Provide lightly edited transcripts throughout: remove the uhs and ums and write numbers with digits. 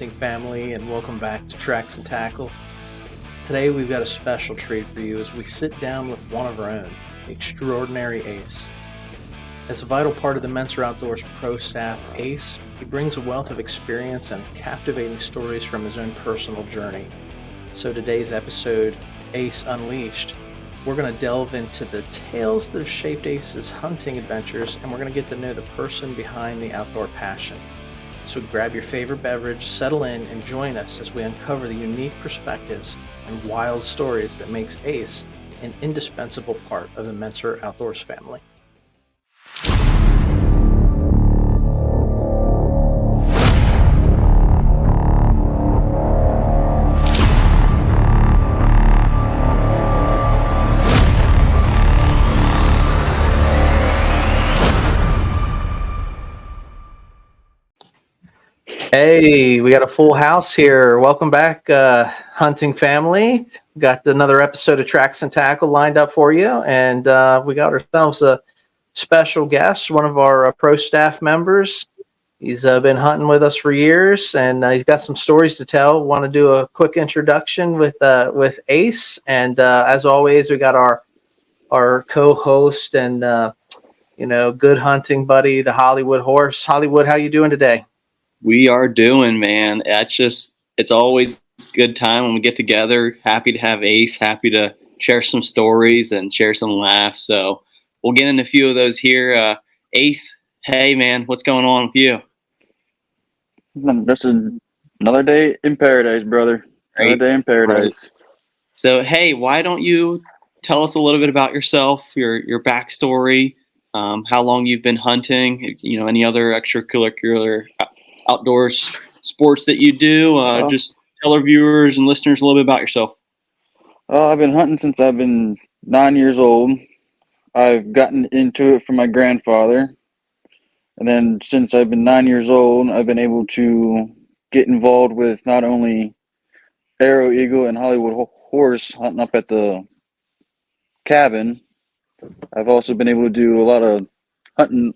hunting family, and welcome back to Tracks and Tackle. Today we've got a special treat for you as we sit down with one of our own, the extraordinary Ace. As a vital part of the Mentzer Outdoors Pro Staff, Ace, he brings a wealth of experience and captivating stories from his own personal journey. So today's episode, Ace Unleashed, we're going to delve into the tales that have shaped Ace's hunting adventures, and we're going to get to know the person behind the outdoor passion. So grab your favorite beverage, settle in, and join us as we uncover the unique perspectives and wild stories that makes Ace an indispensable part of the Mentzer Outdoors family. Hey, we got a full house here. Welcome back, hunting family. Got another episode of Tracks and Tackle lined up for you, and we got ourselves a special guest, one of our pro staff members. He's been hunting with us for years, and he's got some stories to tell. Want to do a quick introduction with Ace, and as always, we got our co-host and good hunting buddy, the Hollywood Horse. Hollywood, how you doing today? We are doing, man. It's always a good time when we get together. Happy to have Ace, happy to share some stories and share some laughs. So we'll get into a few of those here. Ace, hey, man, what's going on with you? Just another day in paradise, brother. Another day in paradise. Right. So, hey, why don't you tell us a little bit about yourself, your backstory, how long you've been hunting, any other extracurricular outdoors sports that you do. Just tell our viewers and listeners a little bit about yourself. I've been hunting since I've been 9 years old. I've gotten into it from my grandfather. And then since I've been 9 years old, I've been able to get involved with not only Arrow Eagle and Hollywood Horse hunting up at the cabin. I've also been able to do a lot of hunting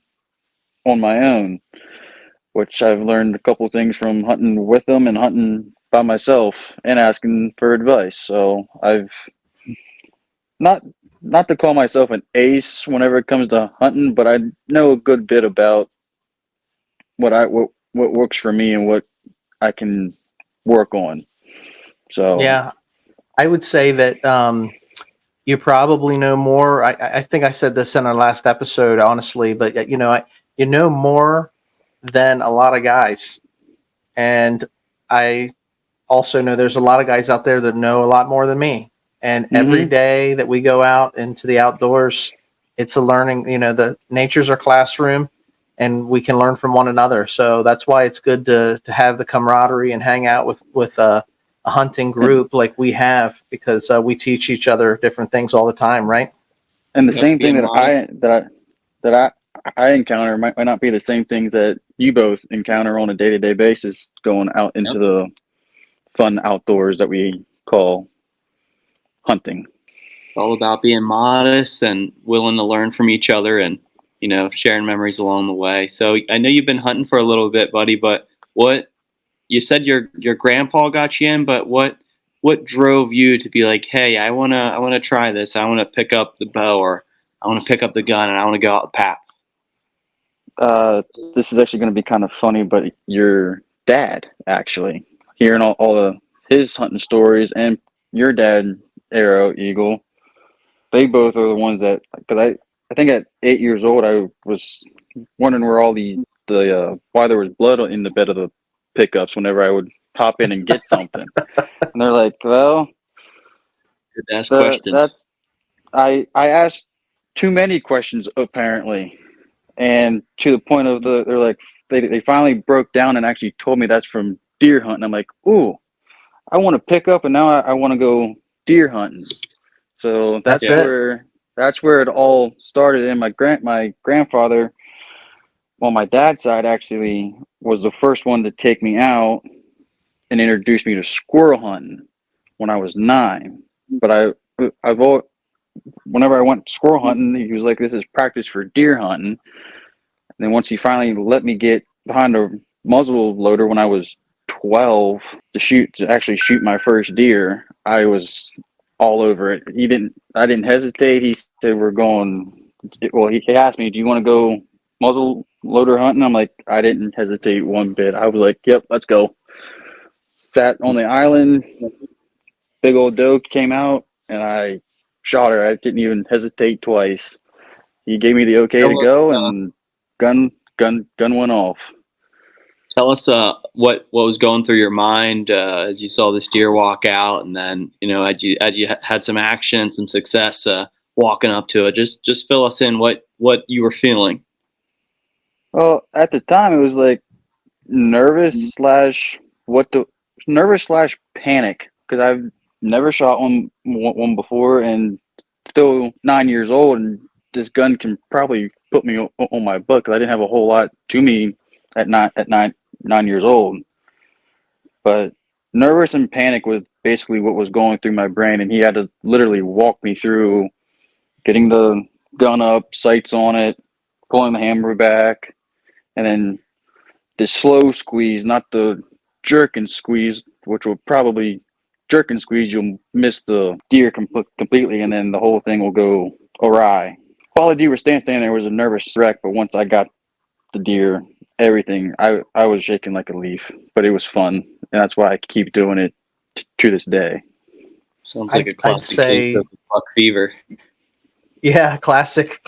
on my own, which I've learned a couple things from hunting with them and hunting by myself and asking for advice. So I've not to call myself an ace whenever it comes to hunting, but I know a good bit about what works for me and what I can work on. So yeah, I would say that you probably know more. I think I said this in our last episode, honestly, but you know more than a lot of guys. And I also know there's a lot of guys out there that know a lot more than me. And every day that we go out into the outdoors, it's a learning, the nature's our classroom and we can learn from one another. So that's why it's good to have the camaraderie and hang out with a hunting group like we have, because we teach each other different things all the time, right? And the same thing that I encounter might not be the same things that you both encounter on a day-to-day basis going out into the fun outdoors that we call hunting. All about being modest and willing to learn from each other and, sharing memories along the way. So I know you've been hunting for a little bit, buddy, but what you said your grandpa got you in, but what drove you to be like, hey, I wanna try this. I want to pick up the bow, or I want to pick up the gun, and I want to go out the path. This is actually going to be kind of funny, but your dad, actually, hearing all of his hunting stories, and your dad, Arrow Eagle, they both are the ones that, because I think at 8 years old, I was wondering where all why there was blood in the bed of the pickups whenever I would pop in and get something. And they're like, well, good ask questions. I asked too many questions, apparently. And to the point of they're like, they finally broke down and actually told me that's from deer hunting. I'm like, ooh, I want to pick up, and now I want to go deer hunting. So that's where it all started. And my grandfather, well, my dad's side actually was the first one to take me out and introduced me to squirrel hunting when I was 9. But whenever I went squirrel hunting, he was like, this is practice for deer hunting. And then once he finally let me get behind a muzzle loader when I was 12 to actually shoot my first deer. I was all over it. I didn't hesitate. He said, we're going, well, he asked me, do you want to go muzzle loader hunting? I'm like, I didn't hesitate one bit. I was like, yep, let's go. Sat on the island, big old doe came out, and I shot her. I didn't even hesitate twice. He gave me the okay to Tell us, go, and gun went off. tell us what was going through your mind as you saw this deer walk out, and then as you had some action, some success walking up to it. Just fill us in what you were feeling. Well, at the time, it was like nervous slash nervous slash panic, because I've never shot one before, and still 9 years old, and this gun can probably put me on my butt because I didn't have a whole lot to me at 9 years old. But nervous and panic was basically what was going through my brain, and he had to literally walk me through getting the gun up, sights on it, pulling the hammer back, and then the slow squeeze, not the jerk and squeeze, which will probably jerk and squeeze, you'll miss the deer completely, and then the whole thing will go awry. While the deer was standing there, was a nervous wreck, but once I got the deer, everything, I was shaking like a leaf, but it was fun, and that's why I keep doing it to this day. Sounds like a I'd classic case say, of buck fever. yeah, classic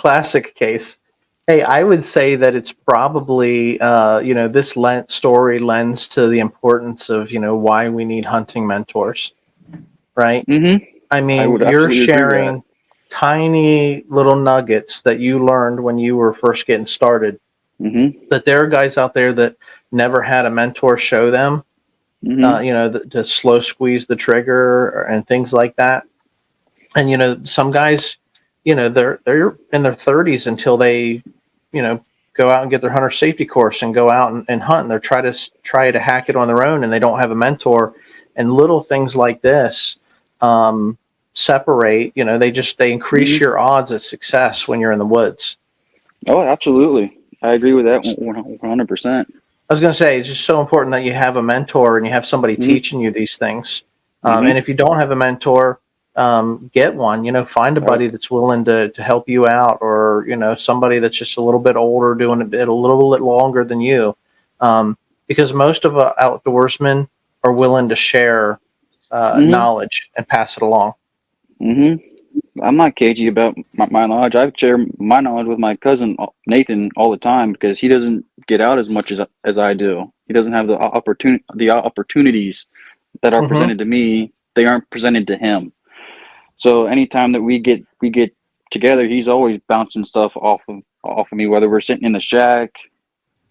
case. Hey, I would say that it's probably, this story lends to the importance of, why we need hunting mentors, right? Mm-hmm. I I mean, would you're absolutely agree with that. sharing tiny little nuggets that you learned when you were first getting started. Mm-hmm. But there are guys out there that never had a mentor show them, Mm-hmm. to slow squeeze the trigger and things like that. And some guys, they're in their 30s until they, go out and get their hunter safety course and go out and hunt. And they're try to hack it on their own, and they don't have a mentor. And little things like this separate. They increase Mm-hmm. your odds of success when you're in the woods. Oh, absolutely. I agree with that 100%. I was going to say, it's just so important that you have a mentor and you have somebody Mm-hmm. teaching you these things. And Mm-hmm. if you don't have a mentor, get one. Find a Oh, buddy that's willing to help you out, or somebody that's just a little bit older, doing a little bit longer than you. Because most of outdoorsmen are willing to share mm-hmm. knowledge and pass it along. Mm-hmm. I'm not cagey about my knowledge. I share my knowledge with my cousin Nathan all the time because he doesn't get out as much as I do. He doesn't have the opportunities that are Hmm. presented to me. They aren't presented to him. So anytime that we get together, he's always bouncing stuff off of me. Whether we're sitting in the shack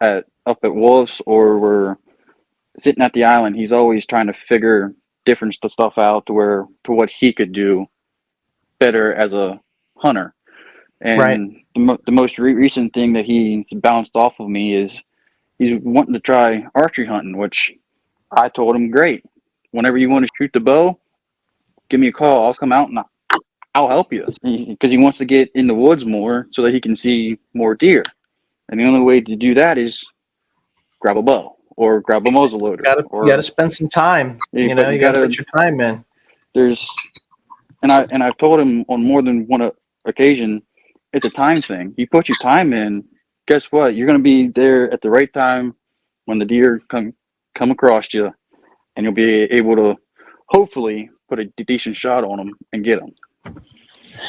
up at Wolf's or we're sitting at the island, he's always trying to figure different stuff out to what he could do better as a hunter. Right. And the most recent thing that he's bounced off of me is he's wanting to try archery hunting, which I told him, great. Whenever you want to shoot the bow, give me a call. I'll come out and I'll help you. Because he wants to get in the woods more so that he can see more deer. And the only way to do that is grab a bow or grab a muzzle loader. You gotta Or spend some time. but you You gotta gotta put your time in. there's I've told him on more than one occasion, it's a time thing. You put your time in, guess what? You're going to be there at the right time when the deer come across you, and you'll be able to hopefully put a decent shot on them and get them.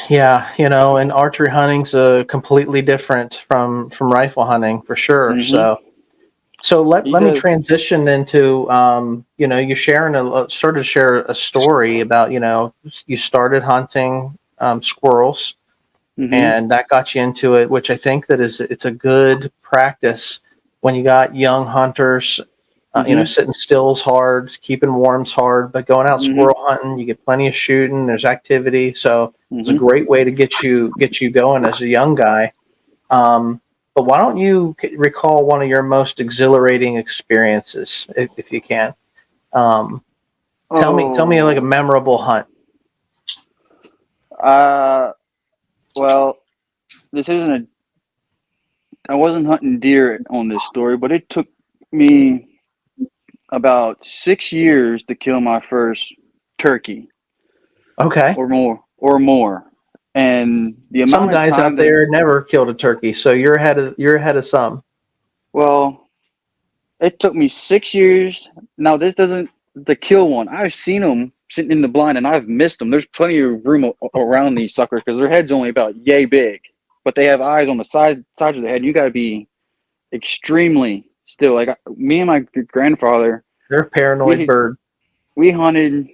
Yeah, and archery hunting's completely different from rifle hunting for sure. Mm-hmm. So He let me does. transition into you sharing started to share a story about you started hunting squirrels, Mm-hmm. and that got you into it, which I think that it's a good practice when you got young hunters. Mm-hmm. Sitting still's hard, keeping warm's hard, but going out Mm-hmm. squirrel hunting, you get plenty of shooting. There's activity, so it's a Mm-hmm. great way to get you going as a young guy. But why don't you recall one of your most exhilarating experiences, if you can? Um, tell me like a Oh. memorable hunt. Uh. Well, this isn't a. I wasn't hunting deer on this story, but it took me about 6 years to kill my first turkey Okay. or more. And the Some amount of guys time out that, there never killed a turkey, so you're ahead of some. well, it took me 6 years. Now, this doesn't, the kill one, I've seen them sitting in the blind and I've missed them. There's plenty of room around these suckers because their head's only about yay big, but they have eyes on the sides of the head. You got to be extremely still. Like me and my grandfather, They're a paranoid we bird. we hunted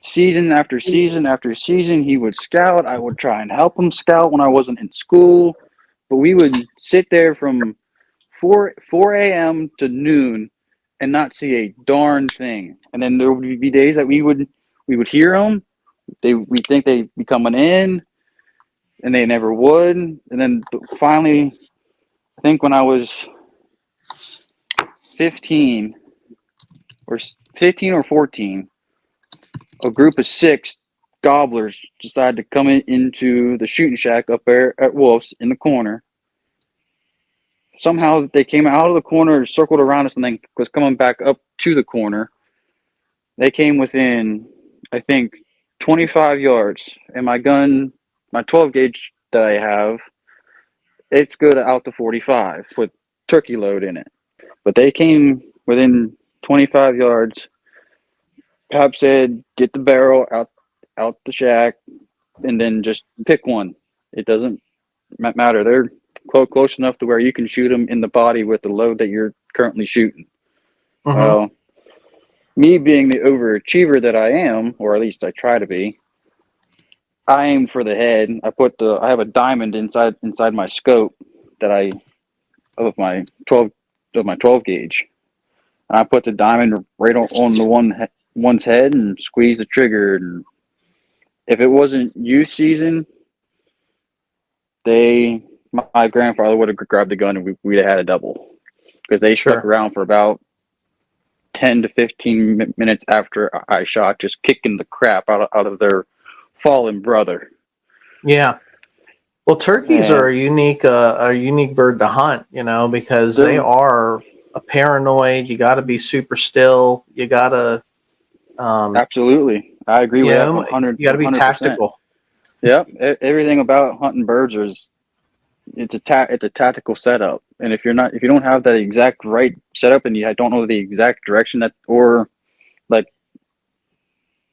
season after season after season. He would scout. I would try and help him scout when I wasn't in school, but we would sit there from 4 a.m. to noon and not see a darn thing. And then there would be days that we would hear them. We think they'd be coming in, and they never would. And then finally, I think when I was 15 or 15 or 14, a group of 6 gobblers decided to come into the shooting shack up there at Wolf's in the corner. Somehow they came out of the corner, circled around us, and then was coming back up to the corner. They came within, I think, 25 yards. And my gun, my 12 gauge that I have, it's good out to 45 with turkey load in it. But they came within 25 yards. Pap said, "Get the barrel out the shack, and then just pick one. It doesn't matter. They're close enough to where you can shoot them in the body with the load that you're currently shooting." Mm-hmm. Well, me being the overachiever that I am, or at least I try to be, I aim for the head. I have a diamond inside my scope that of my 12 gauge. And I put the diamond right on the one's head and squeeze the trigger. And if it wasn't youth season, my grandfather would have grabbed the gun and we'd have had a double, because they stuck around for about 10 to 15 minutes after I shot, just kicking the crap out of their fallen brother. Yeah. Well, turkeys are a unique bird to hunt, because they are a paranoid. You got to be super still. You got to absolutely. I agree with that 100%. You got to be tactical. Yep. Everything about hunting birds it's a tactical setup. And if you don't have that exact right setup and you don't know the exact direction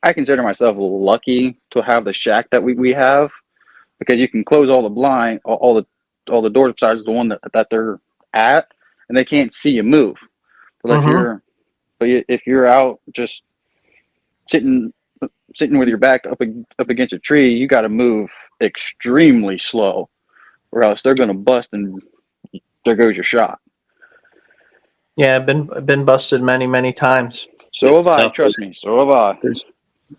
I consider myself lucky to have the shack that we have, because you can close all the blind, all the doors besides the one that they're at, and they can't see you move. But if you're out just sitting with your back up against a tree, you got to move extremely slow, or else they're going to bust and there goes your shot. Yeah, I've been busted many times. So have I. Trust me. So have I. There's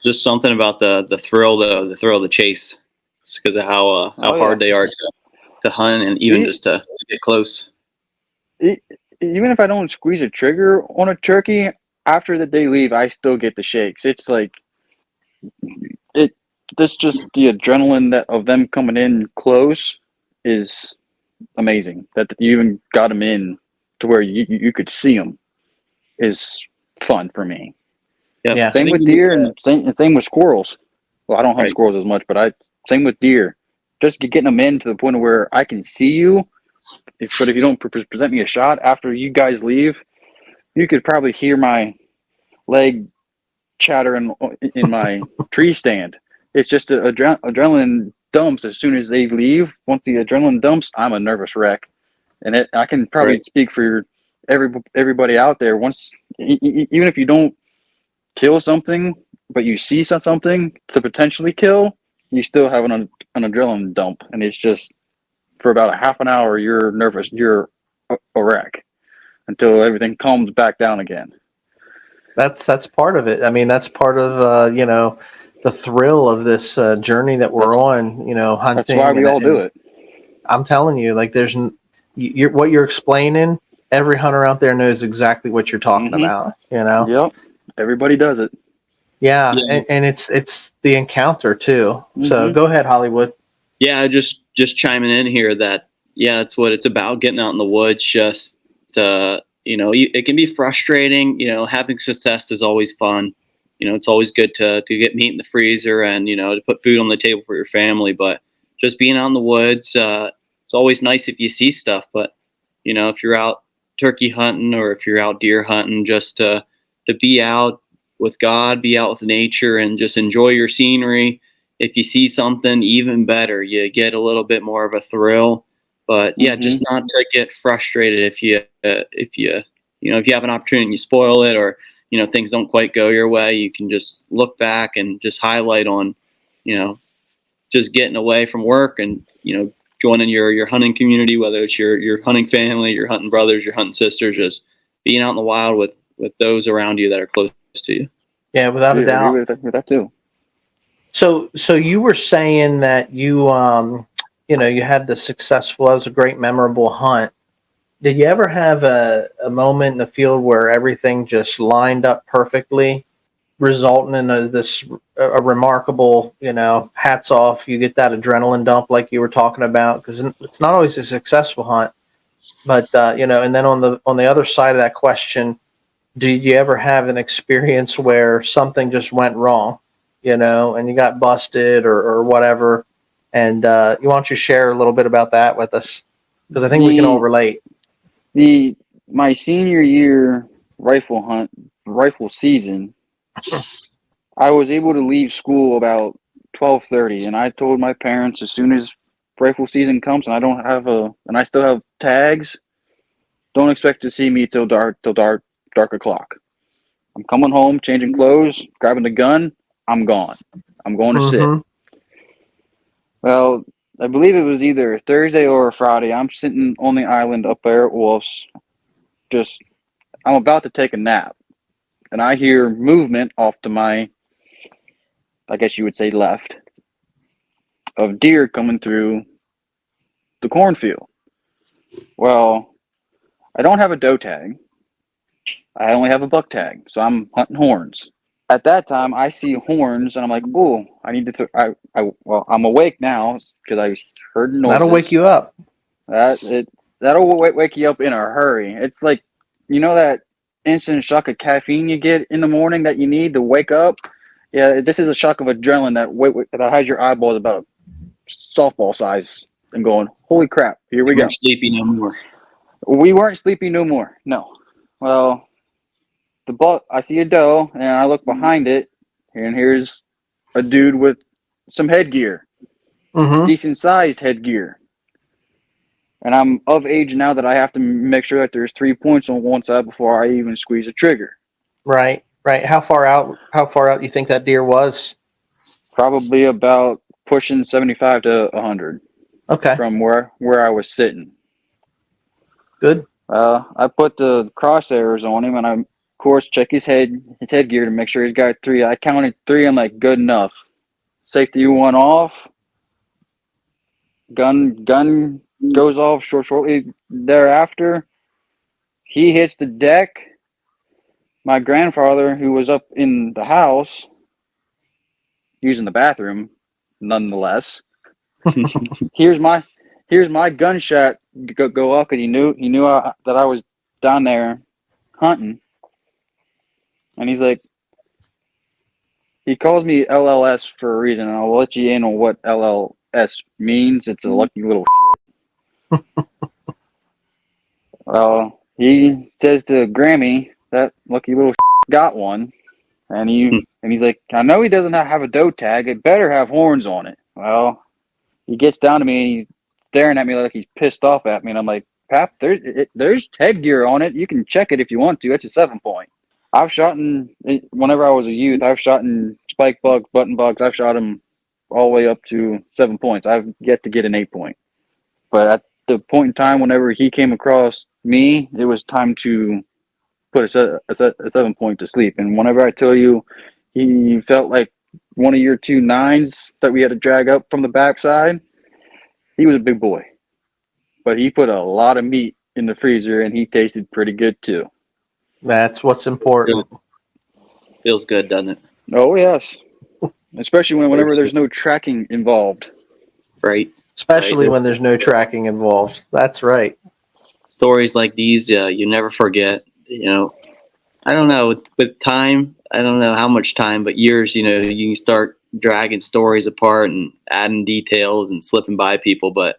just something about the thrill of the chase. It's because of how hard they are to hunt and even just to get close. Even if I don't squeeze a trigger on a turkey, after they leave, I still get the shakes. It's like this just the adrenaline of them coming in close is amazing. That you even got them in to where you could see them is fun for me. Yeah. Same with deer and same with squirrels. Well, I don't hunt squirrels as much, but same with deer. Just getting them in to the point where I can see you. But if you don't present me a shot after you guys leave, you could probably hear my leg chattering in my tree stand. It's just adrenaline dumps as soon as they leave. Once the adrenaline dumps, I'm a nervous wreck. And I can probably speak for everybody out there. Once, even if you don't kill something, but you see something to potentially kill, you still have an adrenaline dump. And it's just, for about a half an hour, you're nervous. You're a wreck until everything calms back down again. That's part of it. I mean, that's part of the thrill of this journey that we're on. Hunting. That's why we all do it. I'm telling you, like, what you're explaining. Every hunter out there knows exactly what you're talking about. Yep. Everybody does it. Yeah. And it's the encounter too. So go ahead, Hollywood. Yeah, just chiming in here that that's what it's about, getting out in the woods, just to it can be frustrating. Having success is always fun. It's always good to get meat in the freezer and, to put food on the table for your family. But just being out in the woods, it's always nice if you see stuff. But, if you're out turkey hunting or if you're out deer hunting, just to be out with God, be out with nature and just enjoy your scenery. If you see something, even better, you get a little bit more of a thrill. But yeah, just not to get frustrated if you have an opportunity and you spoil it, or things don't quite go your way. You can just look back and just highlight on, just getting away from work and joining your hunting community, whether it's your hunting family, your hunting brothers, your hunting sisters, just being out in the wild with those around you that are close to you. Yeah, without a doubt. I agree with that too. So you were saying that you you had the successful, that was a great memorable hunt. Did you ever have a moment in the field where everything just lined up perfectly, resulting in a remarkable, hats off, you get that adrenaline dump like you were talking about? Because it's not always a successful hunt, but and then on the other side of that question, did you ever have an experience where something just went wrong, and you got busted or whatever? And why don't you share a little bit about that with us? Because I think we can all relate. My senior year rifle season, I was able to leave school about 12:30, and I told my parents as soon as rifle season comes and I still have tags, don't expect to see me till dark o'clock. I'm coming home, changing clothes, grabbing the gun, I'm gone. I'm going to sit. Well, I believe it was either Thursday or a Friday. I'm sitting on the island up there at Wolf's. I'm about to take a nap. And I hear movement off to my, I guess you would say left, of deer coming through the cornfield. Well, I don't have a doe tag. I only have a buck tag. So I'm hunting horns. At that time, I see horns, and I'm like, "Oh, I need to." Well, I'm awake now because I heard noises. That'll wake you up. That'll wake you up in a hurry. It's like, that instant shock of caffeine you get in the morning that you need to wake up. Yeah, this is a shock of adrenaline that has your eyeballs about softball size and going, "Holy crap! Here we go." Weren't sleepy no more. We weren't sleepy no more. No. Well, I see a doe, and I look behind it, and here's a dude with some headgear, decent sized headgear. And I'm of age now that I have to make sure that there's 3 points on one side before I even squeeze a trigger. Right. How far out do you think that deer was? Probably about pushing 75 to 100. Okay. From where I was sitting. Good. I put the crosshairs on him, and I, of course, check his headgear to make sure he's got 3. I counted 3. I'm like, good enough. Safety went off. Gun goes off shortly thereafter. He hits the deck. My grandfather, who was up in the house using the bathroom, nonetheless, here's my gunshot go off because he knew that I was down there hunting, and he's like, he calls me LLS for a reason, and I'll let you in on what LLS means. It's a lucky little shit. Well, he says to Grammy, that lucky little shit got one, and he's like, I know he doesn't have a doe tag. It better have horns on it. Well, he gets down to me, and he's staring at me like he's pissed off at me, and I'm like, Pap, there's headgear on it. You can check it if you want to. It's a 7-point. I've shot whenever I was a youth, I've shot in spike bugs, button bugs. I've shot them all the way up to 7 points. I've yet to get an 8-point. But at the point in time, whenever he came across me, it was time to put a 7-point to sleep. And whenever I tell you, he felt like one of your 2 9s that we had to drag up from the backside. He was a big boy, but he put a lot of meat in the freezer, and he tasted pretty good too. That's what's important. Feels good, doesn't it? Oh, yes. Especially whenever there's no tracking involved. Right. Especially when there's no tracking involved. That's right. Stories like these, you never forget. I don't know, with time, I don't know how much time, but years, you can start dragging stories apart and adding details and slipping by people. But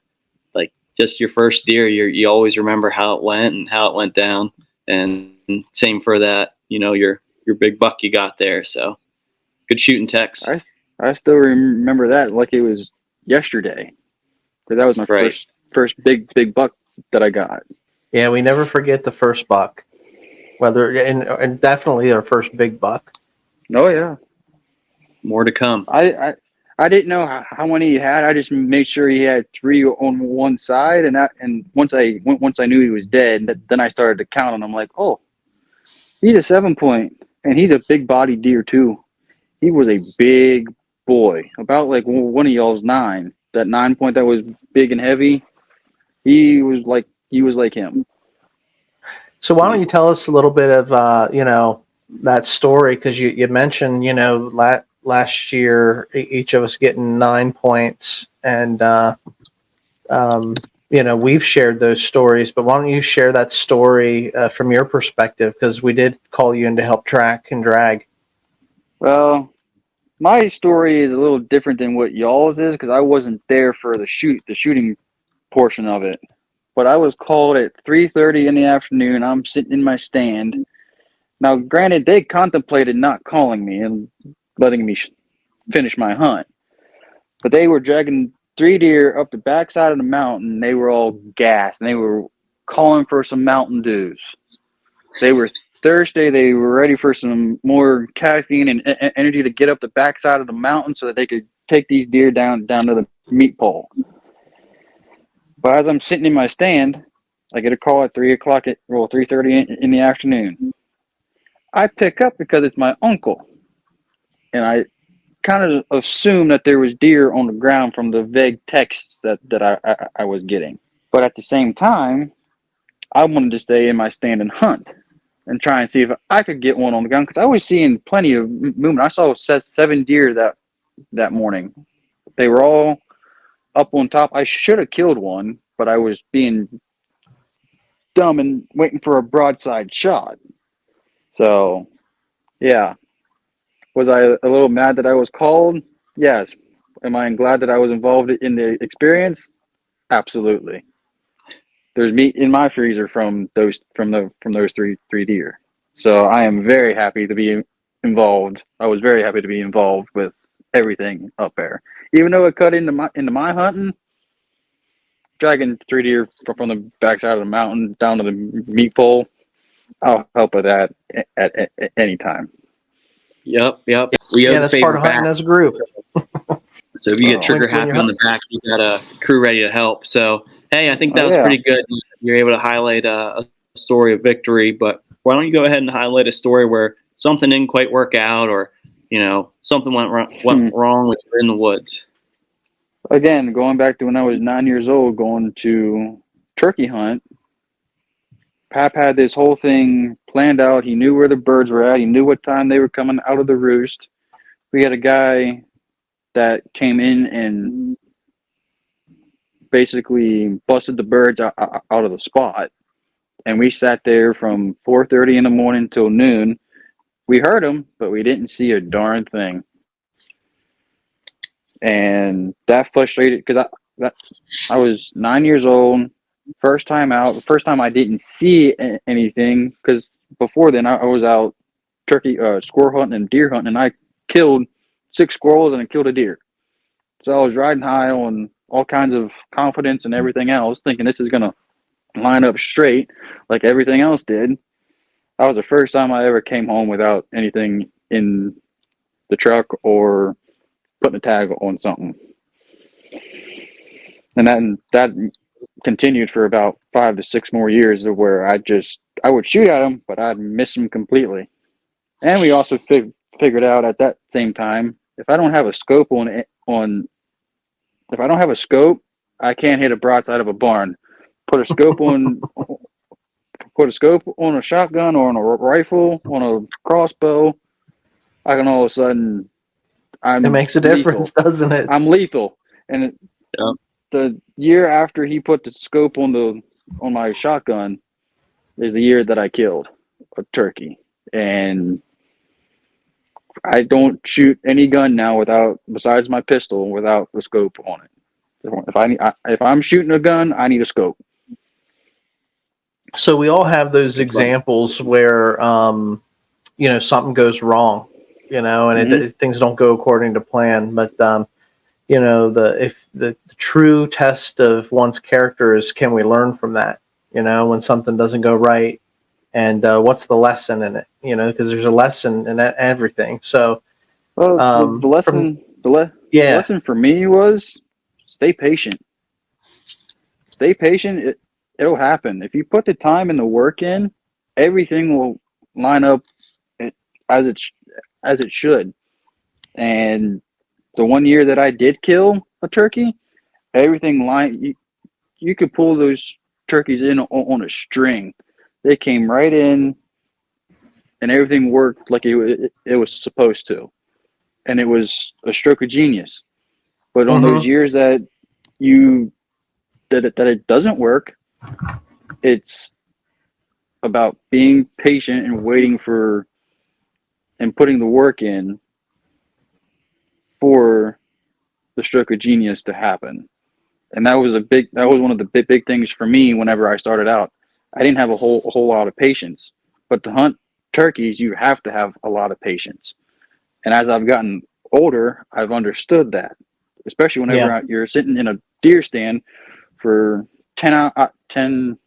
like just your first deer, you always remember how it went and how it went down. And same for that, your big buck you got there. So good shooting, Tex. I still remember that like it was yesterday, because that was my Right. first big buck that I got. Yeah, we never forget the first buck, and definitely our first big buck. Oh yeah. More to come. I didn't know how many he had. I just made sure he had 3 on one side, and once I knew he was dead, then I started to count, and I'm like, oh, he's a 7-point, and he's a big body deer too. He was a big boy, about like one of y'all's 9. That 9-point that was big and heavy. He was like him. So why don't you tell us a little bit of that story, because you mentioned last year each of us getting 9 points, and we've shared those stories, but why don't you share that story from your perspective, because we did call you in to help track and drag. Well, my story is a little different than what y'all's is, because I wasn't there for the shooting portion of it. But I was called at 3:30 in the afternoon. I'm sitting in my stand. Now, granted, they contemplated not calling me and letting me finish my hunt, but they were dragging 3 deer up the backside of the mountain. They were all gassed, and they were calling for some Mountain Dews. They were thirsty. They were ready for some more caffeine and energy to get up the backside of the mountain so that they could take these deer down to the meat pole. But as I'm sitting in my stand, I get a call at 3:30 in the afternoon. I pick up because it's my uncle, and I kind of assumed that there was deer on the ground from the vague texts that I was getting. But at the same time, I wanted to stay in my stand and hunt and try and see if I could get one on the ground, because I was seeing plenty of movement. I saw 7 deer that morning. They were all up on top. I should have killed one, but I was being dumb and waiting for a broadside shot. So, yeah. Was I a little mad that I was called? Yes. Am I glad that I was involved in the experience? Absolutely. There's meat in my freezer from those three deer. So I am very happy to be involved. I was very happy to be involved with everything up there. Even though it cut into my hunting, dragging 3 deer from the backside of the mountain down to the meat pole, I'll help with that at any time. Yep. That's part of hunting as a group. So if you get trigger happy on the back, you got a crew ready to help. So, hey, I think that was pretty good. You're able to highlight a story of victory, but why don't you go ahead and highlight a story where something didn't quite work out, or, something went wrong when you were in the woods? Again, going back to when I was 9 years old, going to turkey hunt, Pap had this whole thing planned out. He knew where the birds were at. He knew what time they were coming out of the roost. We had a guy that came in and basically busted the birds out of the spot. And we sat there from 4:30 in the morning till noon. We heard them, but we didn't see a darn thing. And that frustrated, because I was 9 years old. First time out. The first time I didn't see anything, because before then I was out squirrel hunting and deer hunting, and I killed 6 squirrels and I killed a deer. So I was riding high on all kinds of confidence and everything else, thinking this is going to line up straight like everything else did. That was the first time I ever came home without anything in the truck or putting a tag on something. And that continued for about 5 to 6 more years, of where I would shoot at them, but I'd miss them completely. And we also figured out at that same time, if I don't have a scope if I don't have a scope, I can't hit a broadside of a barn. Put a scope on a shotgun or on a rifle, on a crossbow, I can all of a sudden, it makes a difference, doesn't it? I'm lethal. And the year after he put the scope on my shotgun is the year that I killed. a turkey, and I don't shoot any gun now besides my pistol, without the scope on it. If I'm shooting a gun, I need a scope. So we all have those examples where something goes wrong, and things don't go according to plan. But if the true test of one's character is, can we learn from that? When something doesn't go right, and what's the lesson in it? Because there's a lesson in everything. So, well, the lesson for me was stay patient. Stay patient. It'll happen if you put the time and the work in. Everything will line up as it should. And the 1 year that I did kill a turkey, everything lined. You could pull those turkeys in on a string. They came right in, and everything worked like it was supposed to. And it was a stroke of genius. But on those years that it doesn't work, it's about being patient and waiting and putting the work in for the stroke of genius to happen. And that was one of the big things for me whenever I started out. I didn't have a whole lot of patience, but to hunt turkeys, you have to have a lot of patience. And as I've gotten older, I've understood that, especially whenever you're sitting in a deer stand for 10,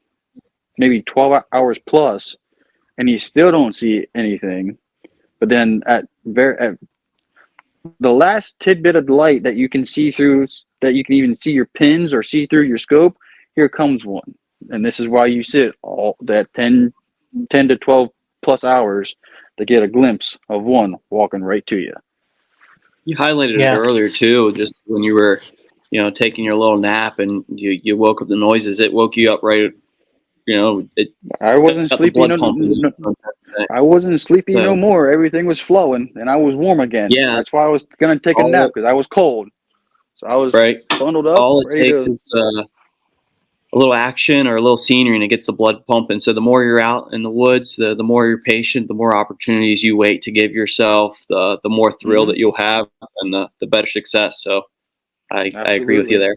maybe 12 hours plus, and you still don't see anything. But then at the last tidbit of light that you can see through, that you can even see your pins or see through your scope, here comes one. And this is why you sit all that 10 to 12 plus hours to get a glimpse of one walking right to you. You highlighted it earlier too, just when you were, taking your little nap and you woke up the noises. It woke you up right. I wasn't sleepy. I wasn't sleepy no more. Everything was flowing, and I was warm again. Yeah, that's why I was gonna take a nap, because I was cold. So I was bundled up. All it takes is a little action or a little scenery, and it gets the blood pumping. So the more you're out in the woods, the more you're patient, the more opportunities you wait to give yourself, the more thrill that you'll have, and the better success. So I agree with you there.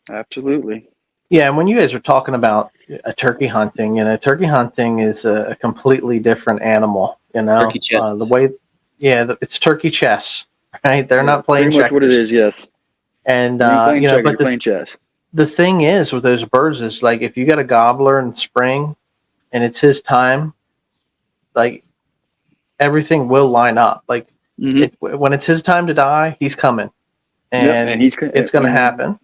Absolutely. Yeah, and when you guys are talking about a turkey hunting, turkey hunting is a completely different animal. Turkey chess. It's turkey chess, right? They're not playing pretty much checkers. what it is, yes. And you're playing chess. The thing is with those birds is, like, if you got a gobbler in the spring and it's his time, like, everything will line up. Like, when it's his time to die, he's coming, and it's going to happen.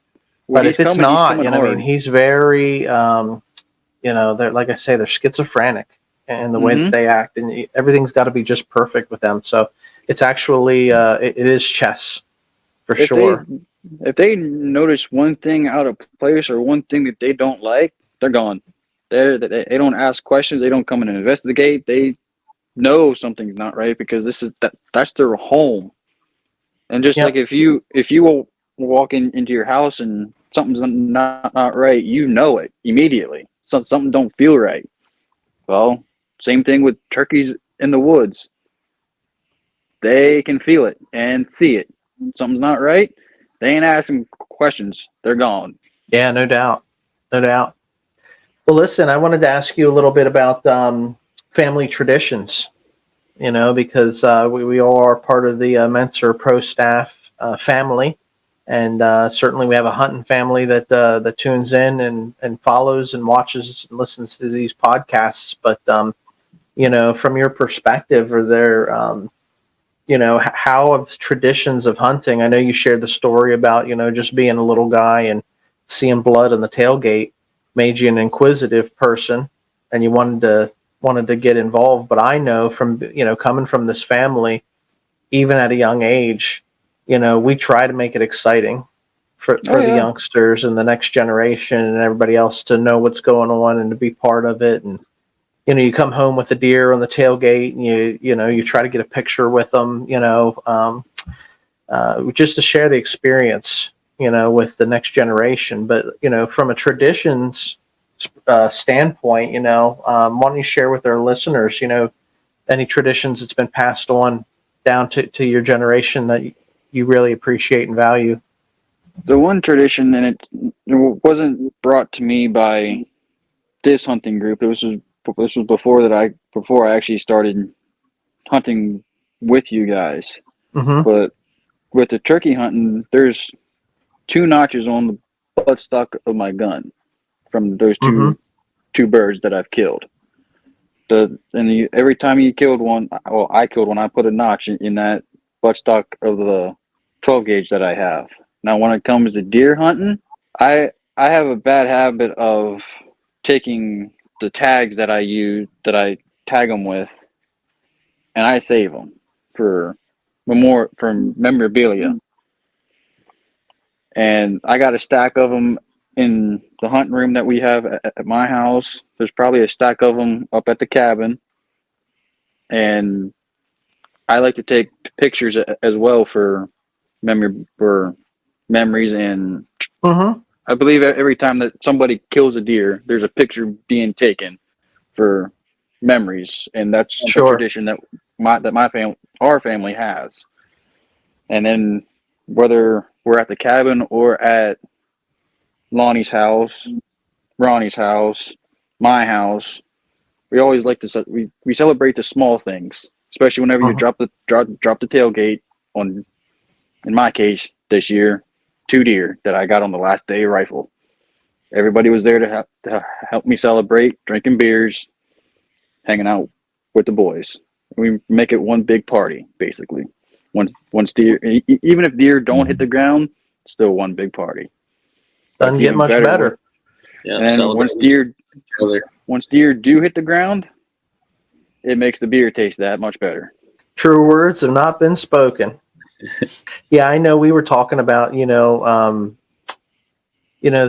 But if it's not, he's very, they're, like I say, they're schizophrenic in the way that they act, and everything's got to be just perfect with them. So it's actually, it is chess for sure. If they notice one thing out of place or one thing that they don't like, they're gone. They don't ask questions. They don't come in and investigate. They know something's not right, because that's their home. And just like if you will walk into your house and something's not right, you know it immediately. Something don't feel right. Well, same thing with turkeys in the woods. They can feel it and see it. Something's not right. They ain't asking questions. They're gone. Yeah, no doubt. No doubt. Well, listen, I wanted to ask you a little bit about family traditions, because we all are part of the Mentzer Pro Staff family. And certainly we have a hunting family that tunes in and follows and watches and listens to these podcasts. But, from your perspective, are there, how have traditions of hunting? I know you shared the story about, just being a little guy and seeing blood in the tailgate made you an inquisitive person, and you wanted to get involved. But I know from, coming from this family, even at a young age, we try to make it exciting for the youngsters and the next generation and everybody else to know what's going on and to be part of it. And, you come home with a deer on the tailgate, and you try to get a picture with them, just to share the experience, with the next generation. But, from a traditions standpoint, why don't you share with our listeners, any traditions that's been passed on down to your generation that you really appreciate and value? The one tradition, and it wasn't brought to me by this hunting group. This was before I actually started hunting with you guys. Mm-hmm. But with the turkey hunting, there's 2 notches on the buttstock of my gun from those Mm-hmm. two birds that I've killed. Every time you killed one, well, I killed one, I put a notch in that buttstock of the 12 gauge that I have. Now, when it comes to deer hunting, I have a bad habit of taking the tags that I tag them with, and I save them for memorabilia. And I got a stack of them in the hunting room that we have at my house. There's probably a stack of them up at the cabin, and I like to take pictures as well for memories. And Mm-hmm. I believe every time that somebody kills a deer, there's a picture being taken for memories, and that's a Sure. tradition that our family has. And then whether we're at the cabin or at Lonnie's house, Ronnie's house, my house, we always like to we celebrate the small things, especially whenever you Mm-hmm. drop the tailgate on. In my case, this year, 2 deer that I got on the last day of rifle. Everybody was there to help me celebrate, drinking beers, hanging out with the boys. We make it one big party, basically. Once deer, even if deer don't hit the ground, still one big party. But Doesn't it's get even much better. Yeah, and celebrate each other. once deer do hit the ground, it makes the beer taste that much better. True words have not been spoken. Yeah, I know we were talking about,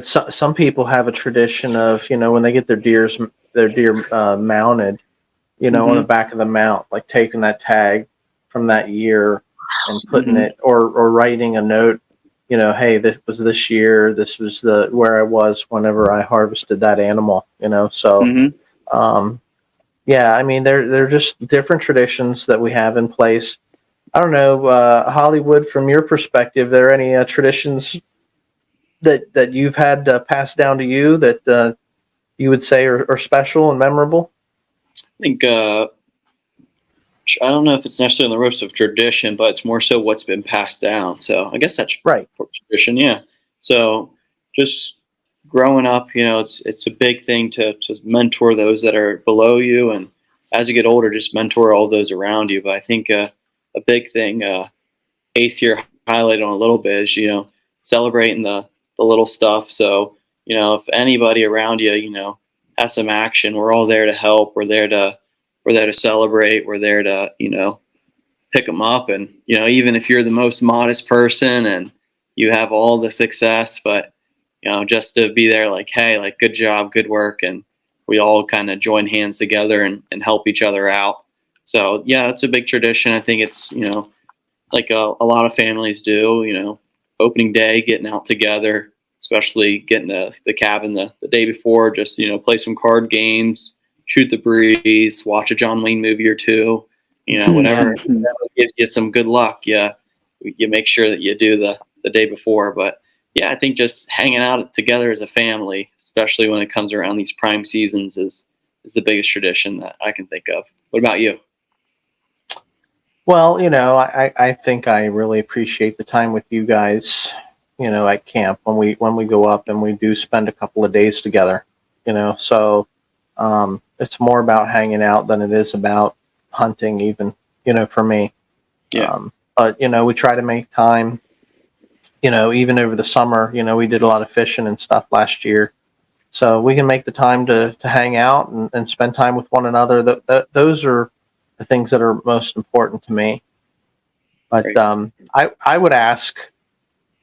some people have a tradition of, when they get their deer mounted, on the back of the mount, like taking that tag from that year and putting it, or writing a note, hey, this was this year, this was where I was whenever I harvested that animal, so, yeah, I mean, they're just different traditions that we have in place. I don't know, Hollywood, from your perspective, are there any traditions that you've had passed down to you that you would say are special and memorable? I think I don't know if it's necessarily on the ropes of tradition, but it's more so what's been passed down. So I guess that's Right. tradition, yeah. So just growing up, it's a big thing to mentor those that are below you, and as you get older, just mentor all those around you. But I think a big thing, Ace here highlighted on a little bit, is celebrating the little stuff. So if anybody around you, has some action, we're all there to help. We're there to celebrate. We're there to, pick them up. And, even if you're the most modest person and you have all the success, but, just to be there like, hey, like, good job, good work. And we all kind of join hands together and help each other out. So, yeah, it's a big tradition. I think it's, like a lot of families do, opening day, getting out together, especially getting the cabin the day before, just, play some card games, shoot the breeze, watch a John Wayne movie or two, whatever gives you some good luck. Yeah, you make sure that you do the day before. But yeah, I think just hanging out together as a family, especially when it comes around these prime seasons, is the biggest tradition that I can think of. What about you? Well, I think I really appreciate the time with you guys, at camp when we go up and we do spend a couple of days together, so it's more about hanging out than it is about hunting, even, for me. Yeah. But, we try to make time, even over the summer, we did a lot of fishing and stuff last year. So we can make the time to hang out and spend time with one another. Those are the things that are most important to me. But Great. I would ask,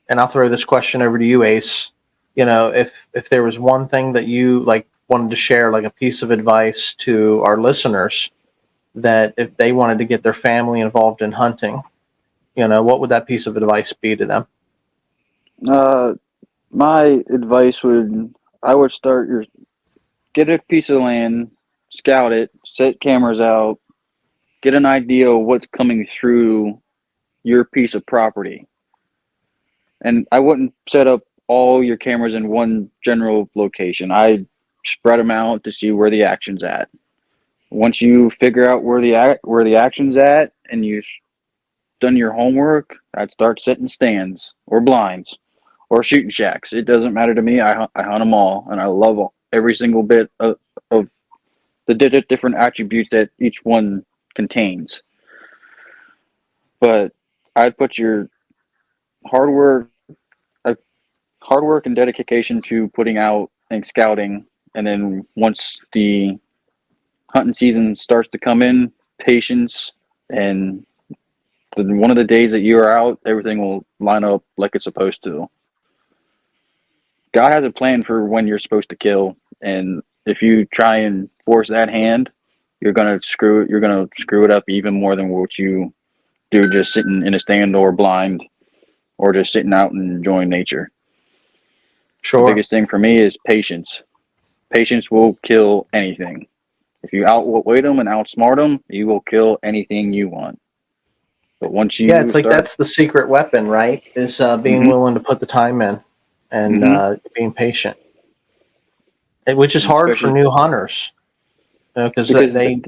and I'll throw this question over to you, Ace. If there was one thing that you wanted to share, like a piece of advice to our listeners, that if they wanted to get their family involved in hunting, what would that piece of advice be to them? My advice I would start get a piece of land, scout it, set cameras out, get an idea of what's coming through your piece of property. And I wouldn't set up all your cameras in one general location. I spread them out to see where the action's at. Once you figure out where the action's at and you've done your homework, I'd start setting stands or blinds or shooting shacks. It doesn't matter to me. I hunt them all, and I love every single bit of the different attributes that each one contains. But I'd put your hard work and dedication to putting out and scouting, and then once the hunting season starts to come in, patience, and one of the days that you're out, everything will line up like it's supposed to. God has a plan for when you're supposed to kill, and if you try and force that hand, you're gonna screw it up even more than what you do just sitting in a stand or blind or just sitting out and enjoying nature. Sure. The biggest thing for me is patience. Patience will kill anything. If you outwit them and outsmart them, you will kill anything you want. But once you it's like that's the secret weapon, right? Is being willing to put the time in and being patient, which is hard for new hunters, because they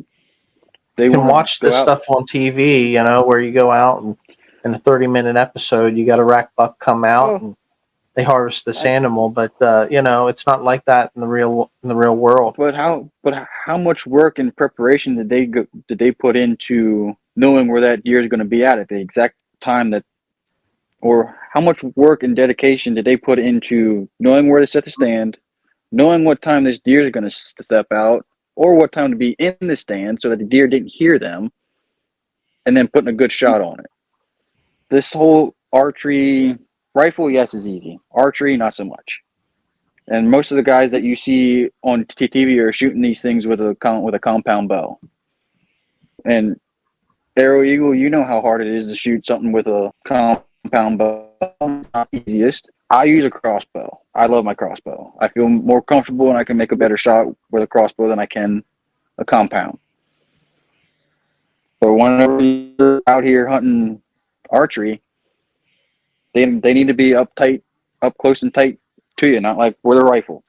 can watch this stuff on TV, where you go out and in a 30-minute episode, you got a rack buck come out and they harvest this animal, but it's not like that in the real world. But how much work and preparation did they put into knowing where that deer is going to be at the exact time or how much work and dedication did they put into knowing where to set the stand, knowing what time this deer is going to step out, or what time to be in the stand so that the deer didn't hear them, and then putting a good shot on it. This whole archery rifle, yes, is easy. Archery, not so much. And most of the guys that you see on TV are shooting these things with a compound bow. And Arrow Eagle, you know how hard it is to shoot something with a compound bow. It's not the easiest. I use a crossbow. I love my crossbow. I feel more comfortable and I can make a better shot with a crossbow than I can a compound. But whenever you're out here hunting archery, they need to be up close and tight to you, not like with a rifle.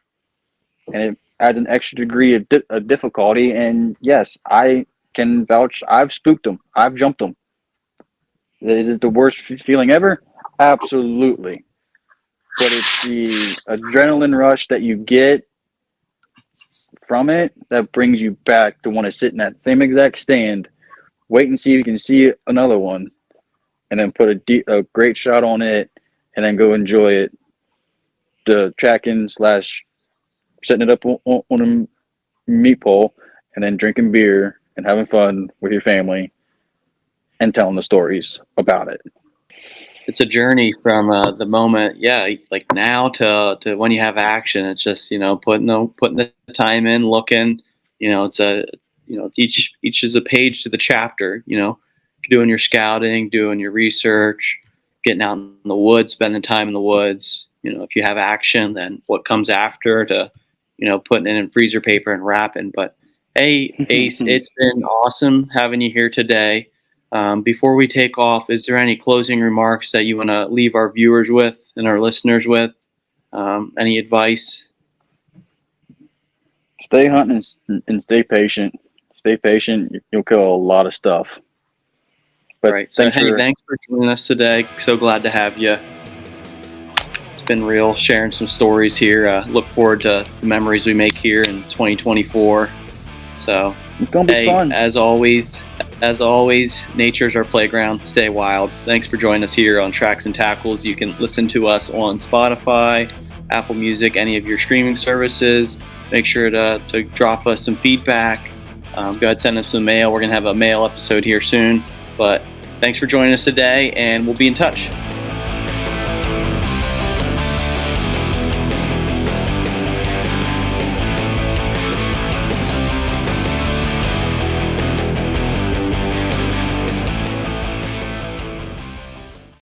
And it adds an extra degree of difficulty. And yes, I can vouch. I've spooked them. I've jumped them. Is it the worst feeling ever? Absolutely. But it's the adrenaline rush that you get from it that brings you back to want to sit in that same exact stand, wait and see if you can see another one, and then put a great shot on it, and then go enjoy it. The tracking / setting it up on a meat pole, and then drinking beer and having fun with your family and telling the stories about it. It's a journey from the moment, like now to when you have action. It's just putting the time in, looking. It's each is a page to the chapter. Doing your scouting, doing your research, getting out in the woods, spending time in the woods. If you have action, then what comes after to putting it in freezer paper and wrapping. But hey, Ace, it's been awesome having you here today. Before we take off, is there any closing remarks that you want to leave our viewers with and our listeners with? Any advice? Stay hunting and stay patient. Stay patient. You'll kill a lot of stuff. But right. So, thanks for joining us today. So glad to have you. It's been real sharing some stories here. Look forward to the memories we make here in 2024. So, it's going to be fun. As always, nature's our playground. Stay wild. Thanks for joining us here on Tracks and Tackles. You can listen to us on Spotify, Apple Music, any of your streaming services. Make sure to drop us some feedback. Go ahead, send us some mail. We're going to have a mail episode here soon. But thanks for joining us today, and we'll be in touch.